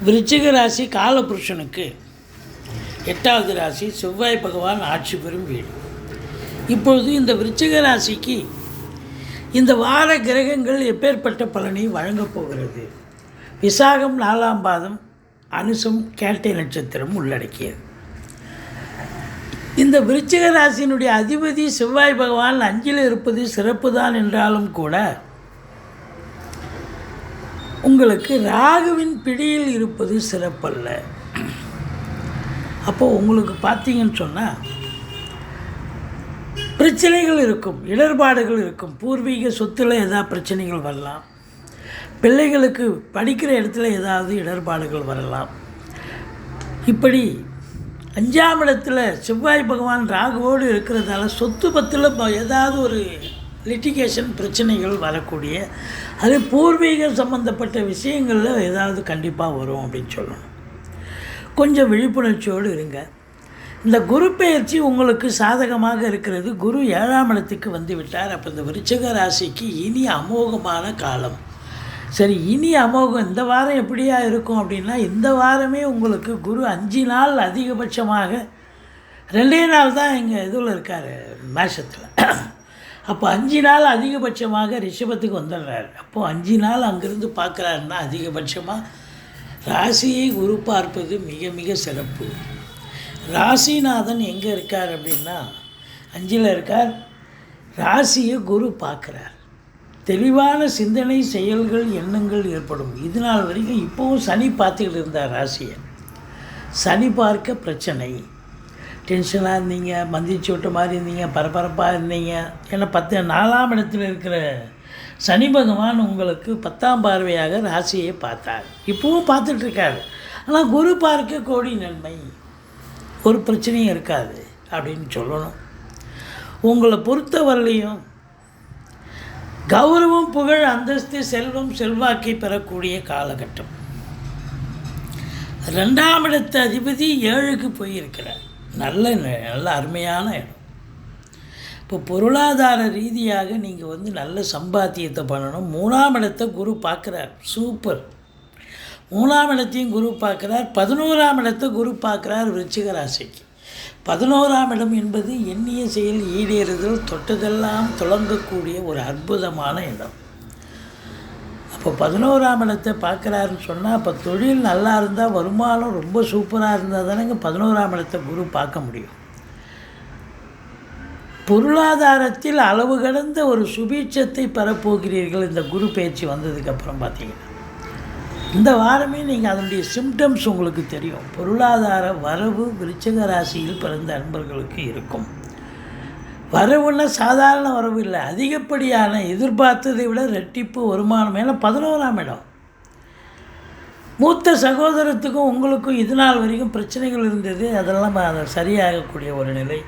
விருச்சிக ராசி காலபுருஷனுக்கு 8வது ராசி செவ்வாய் பகவான் ஆட்சி பெறும் வீடு. இப்பொழுது இந்த விருச்சிக ராசிக்கு இந்த வார கிரகங்கள் எப்பேற்பட்ட பலனை வழங்கப் போகிறது? விசாகம் 4ஆம் பாதம், அனுசம் கேட்டை நட்சத்திரம் உள்ளடக்கியது. இந்த விருச்சிக ராசியினுடைய அதிபதி செவ்வாய் பகவான் 5ல் இருப்பது சிறப்பு தான் என்றாலும் கூட உங்களுக்கு ராகுவின் பிடியில் இருப்பது சிறப்பல்ல. அப்போது உங்களுக்கு பார்த்தீங்கன்னு சொன்னால் பிரச்சனைகள் இருக்கும், இடர்பாடுகள் இருக்கும். பூர்வீக சொத்தில் ஏதாவது பிரச்சனைகள் வரலாம், பிள்ளைகளுக்கு படிக்கிற இடத்துல ஏதாவது இடர்பாடுகள் வரலாம். இப்படி 5ஆம் இடத்துல செவ்வாய் பகவான் ராகுவோடு இருக்கிறதால சொத்து பத்தில் ஏதாவது ஒரு லிட்டிகேஷன் பிரச்சனைகள் வரக்கூடிய, அது பூர்வீக சம்மந்தப்பட்ட விஷயங்களில் ஏதாவது கண்டிப்பாக வரும் அப்படின்னு சொல்லணும். கொஞ்சம் விழிப்புணர்ச்சியோடு இருங்க. இந்த குரு பெயர்ச்சி உங்களுக்கு சாதகமாக இருக்கிறது. குரு 7ஆம் இடத்துக்கு வந்து விட்டார். அப்போ இந்த விருச்சிக ராசிக்கு இனி அமோகமான காலம். சரி, இனி அமோகம் இந்த வாரம் எப்படியா இருக்கும் அப்படின்னா, இந்த வாரமே உங்களுக்கு குரு 5 நாள் அதிகபட்சமாக, 2 நாள் தான் எங்கள் இதில் இருக்கார் மேஷத்தில். அப்போ 5 நாள் அதிகபட்சமாக ரிஷபத்துக்கு வந்துடுறாரு. அப்போது 5 நாள் அங்கேருந்து பார்க்குறாருன்னா அதிகபட்சமாக ராசியை குரு பார்ப்பது மிக மிக சிறப்பு. ராசிநாதன் எங்கே இருக்கார் அப்படின்னா 5ல் இருக்கார். ராசியை குரு பார்க்குறார். தெளிவான சிந்தனை, செயல்கள், எண்ணங்கள் ஏற்படும். இது நாள் வரைக்கும் இப்போவும் சனி பார்த்துக்கிட்டு இருந்தார் ராசியை. சனி பார்க்க பிரச்சனை, டென்ஷனாக இருந்தீங்க, மந்திரிச்சு விட்ட மாதிரி இருந்தீங்க, பரபரப்பாக இருந்தீங்க. ஏன்னா 4ஆம் இடத்துல இருக்கிற சனி பகவான் உங்களுக்கு 10ஆம் பார்வையாக ராசியை பார்த்தார். இப்போவும் பார்த்துட்ருக்காரு. ஆனால் குரு பார்க்க கோடி நன்மை, ஒரு பிரச்சனையும் இருக்காது அப்படின்னு சொல்லணும். உங்களை பொறுத்தவரையிலையும் கௌரவம், புகழ், அந்தஸ்து, செல்வம், செல்வாக்கை பெறக்கூடிய காலகட்டம். 2ஆம் இடத்து அதிபதி 7க்கு போயிருக்கிறார். நல்ல அருமையான இடம். இப்போ பொருளாதார ரீதியாக நீங்கள் நல்ல சம்பாத்தியத்தை பண்ணணும். 3ஆம் இடத்தை குரு பார்க்குறார். சூப்பர். 3ஆம் இடத்தையும் குரு பார்க்குறார். 11ஆம் இடத்தை குரு பார்க்குறார் விருச்சிக ராசிக்கு. 11ஆம் இடம் என்பது எண்ணிய செயல் ஈடேறுதல், தொட்டதெல்லாம் தொடங்கக்கூடிய ஒரு அற்புதமான இடம். இப்போ 11ஆம் இடத்தை பார்க்குறாருன்னு சொன்னால், அப்போ தொழில் நல்லா இருந்தால், வருமானம் ரொம்ப சூப்பராக இருந்தால் தானேங்க 11ஆம் இடத்தை குரு பார்க்க முடியும். பொருளாதாரத்தில் அளவு கடந்த ஒரு சுபீட்சத்தை பெறப்போகிறீர்கள் இந்த குரு பயிற்சி வந்ததுக்கப்புறம். பார்த்தீங்கன்னா இந்த வாரமே நீங்கள் அதனுடைய சிம்டம்ஸ் உங்களுக்கு தெரியும். பொருளாதார வரவு விருச்சிக ராசியில் பிறந்த அன்பர்களுக்கு இருக்கும். வரவுன்னா சாதாரண வரவு இல்லை, அதிகப்படியான, எதிர்பார்த்ததை விட ரெட்டிப்பு வருமானம். ஏன்னா 11ஆம் இடம். மூத்த சகோதரத்துக்கும் உங்களுக்கும் இது நாள் வரைக்கும் பிரச்சனைகள் இருந்தது, அதெல்லாம் சரியாகக்கூடிய ஒரு நிலை.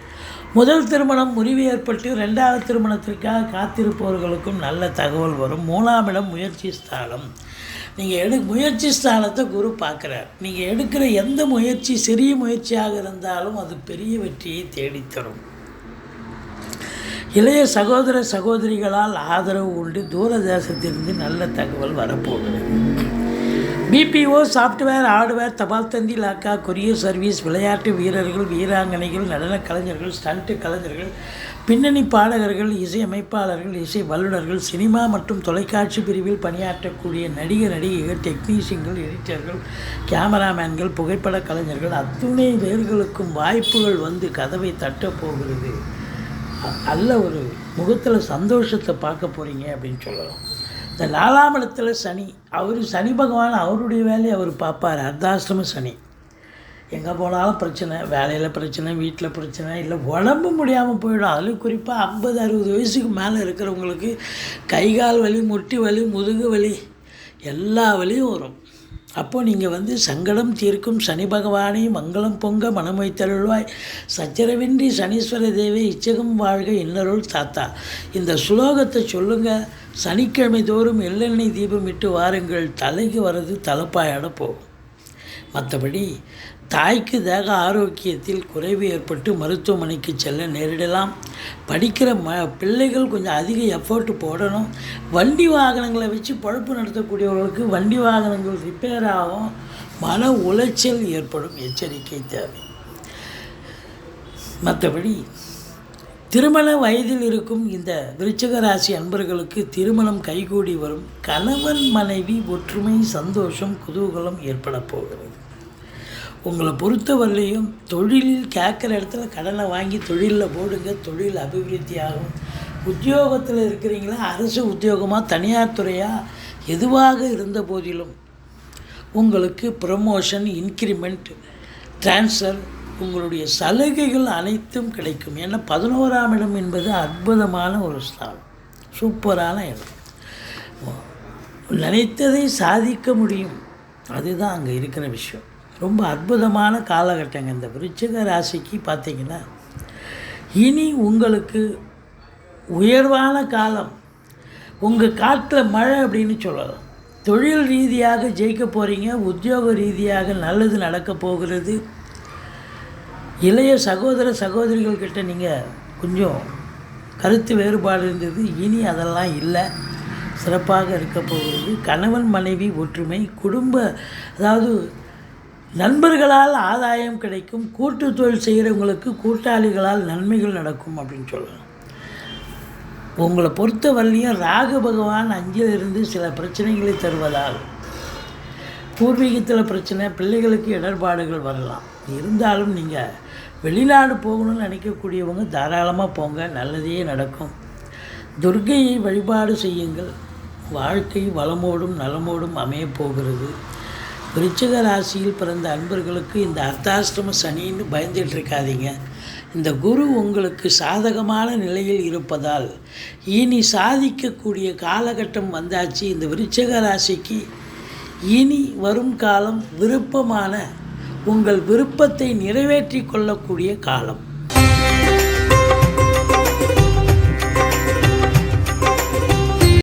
முதல் திருமணம் முறிவு ஏற்பட்டு 2வது திருமணத்திற்காக காத்திருப்பவர்களுக்கும் நல்ல தகவல் வரும். 3ஆம் இடம் முயற்சி ஸ்தானம். நீங்கள் முயற்சி ஸ்தானத்தை குரு பார்க்குறார். நீங்கள் எடுக்கிற எந்த முயற்சி சிறிய முயற்சியாக இருந்தாலும் அது பெரிய வெற்றியை தேடித்தரும். இளைய சகோதர சகோதரிகளால் ஆதரவு உண்டு. தூரதேசத்திலிருந்து நல்ல தகவல் வரப்போகிறது. பிபிஓ, சாஃப்ட்வேர், ஹார்ட்வேர், தபால் தந்தி, லாக்கா, கொரியர் சர்வீஸ், விளையாட்டு வீரர்கள், வீராங்கனைகள், நடன கலைஞர்கள், ஸ்டண்ட் கலைஞர்கள், பின்னணி பாடகர்கள், இசையமைப்பாளர்கள், இசை வல்லுநர்கள், சினிமா மற்றும் தொலைக்காட்சி பிரிவில் பணியாற்றக்கூடிய நடிகைகள், டெக்னீஷியன்கள், எடிட்டர்கள், கேமராமேன்கள், புகைப்பட கலைஞர்கள், அத்துணை பேர்களுக்கும் வாய்ப்புகள் வந்து கதவை தட்டப் போகிறது. நல்ல ஒரு முகத்தில் சந்தோஷத்தை பார்க்க போகிறீங்க அப்படின்னு சொல்லலாம். இந்த 4ஆம் இடத்துல சனி, சனி பகவான் அவருடைய வேலையை அவர் பார்ப்பார். அர்த்தாஷ்டம சனி. எங்கே போனாலும் பிரச்சனை, வேலையில் பிரச்சனை, வீட்டில் பிரச்சனை, இல்லை உடம்பு முடியாமல் போயிடும். அதுலேயும் குறிப்பாக 50-60 வயசுக்கு மேலே இருக்கிறவங்களுக்கு கை கால் வலி, முட்டி வலி, முதுகு வலி, எல்லா வலியும் வரும். அப்போது நீங்கள் சங்கடம் தீர்க்கும் சனி பகவானை மங்களம் பொங்க மனமை தருள்வாய், சச்சரவின்றி சனீஸ்வர தேவி இச்சகம் வாழ்க இன்னருள் தாத்தா. இந்த சுலோகத்தை சொல்லுங்கள். சனிக்கிழமை தோறும் எள்ளெண்ணெய் தீபம் இட்டு வாருங்கள். தலைக்கு வர்றது தலைப்பாயோட போகும். மற்றபடி தாய்க்கு தேக ஆரோக்கியத்தில் குறைவு ஏற்பட்டு மருத்துவமனைக்கு செல்ல நேரிடலாம். படிக்கிற பிள்ளைகள் கொஞ்சம் அதிக எஃபோர்ட்டு போடணும். வண்டி வாகனங்களை வச்சு பொழப்பு நடத்தக்கூடியவர்களுக்கு வண்டி வாகனங்கள் ரிப்பேர் ஆகும், மன உளைச்சல் ஏற்படும், எச்சரிக்கை தேவை. மற்றபடி திருமண வயதில் இருக்கும் இந்த விருச்சிக ராசி அன்பர்களுக்கு திருமணம் கைகூடி வரும். கணவன் மனைவி ஒற்றுமை, சந்தோஷம், குதூகலம் ஏற்பட போகிறது. உங்களை பொறுத்தவரையிலையும் தொழிலில் கேட்குற இடத்துல கடனை வாங்கி தொழிலில் போடுங்க, தொழில் அபிவிருத்தி ஆகும். உத்தியோகத்தில் இருக்கிறீங்களா, அரசு உத்தியோகமாக தனியார் துறையாக எதுவாக இருந்த போதிலும் உங்களுக்கு ப்ரமோஷன், இன்க்ரிமெண்ட், ட்ரான்ஸ்ஃபர், உங்களுடைய சலுகைகள் அனைத்தும் கிடைக்கும். ஏன்னா 11ஆம் இடம் என்பது அற்புதமான ஒரு ஸ்தானம், சூப்பரான இடம். நினைத்ததை சாதிக்க முடியும், அதுதான் அங்கே இருக்கிற விஷயம். ரொம்ப அற்புதமான காலகட்டங்க இந்த விருச்சிக ராசிக்கு. பார்த்திங்கன்னா இனி உங்களுக்கு உயர்வான காலம். உங்கள் காட்டில் மழை அப்படின்னு சொல்லலாம். தொழில் ரீதியாக ஜெயிக்க போகிறீங்க, உத்தியோக ரீதியாக நல்லது நடக்க போகிறது. இளைய சகோதர சகோதரிகள்கிட்ட நீங்கள் கொஞ்சம் கருத்து வேறுபாடு இருந்தது, இனி அதெல்லாம் இல்லை, சிறப்பாக இருக்க போகிறது. கணவன் மனைவி ஒற்றுமை, குடும்ப அதாவது நண்பர்களால் ஆதாயம் கிடைக்கும். கூட்டு தொழில் செய்கிறவங்களுக்கு கூட்டாளிகளால் நன்மைகள் நடக்கும் அப்படின்னு சொல்லலாம். உங்களை பொறுத்த வரலையும் ராகு பகவான் 5லிருந்து சில பிரச்சனைகளை தருவதால் பூர்வீகத்தில் பிரச்சனை, பிள்ளைகளுக்கு இடர்பாடுகள் வரலாம். இருந்தாலும் நீங்கள் வெளிநாடு போகணும்னு நினைக்கக்கூடியவங்க தாராளமாக போங்க, நல்லதே நடக்கும். துர்க்கையை வழிபாடு செய்யுங்கள். வாழ்க்கை வளமோடும் நலமோடும் அமையப் போகிறது. விருச்சிக ராசியில் பிறந்த அன்பர்களுக்கு இந்த அர்த்தாஷ்டம சனின்னு பயந்துட்டு இருக்காதீங்க. இந்த குரு உங்களுக்கு சாதகமான நிலையில் இருப்பதால் இனி சாதிக்கக்கூடிய காலகட்டம் வந்தாச்சு. இந்த விருச்சிக ராசிக்கு இனி வரும் காலம் விருப்பமான உங்கள் விருப்பத்தை நிறைவேற்றி கொள்ளக்கூடிய காலம்.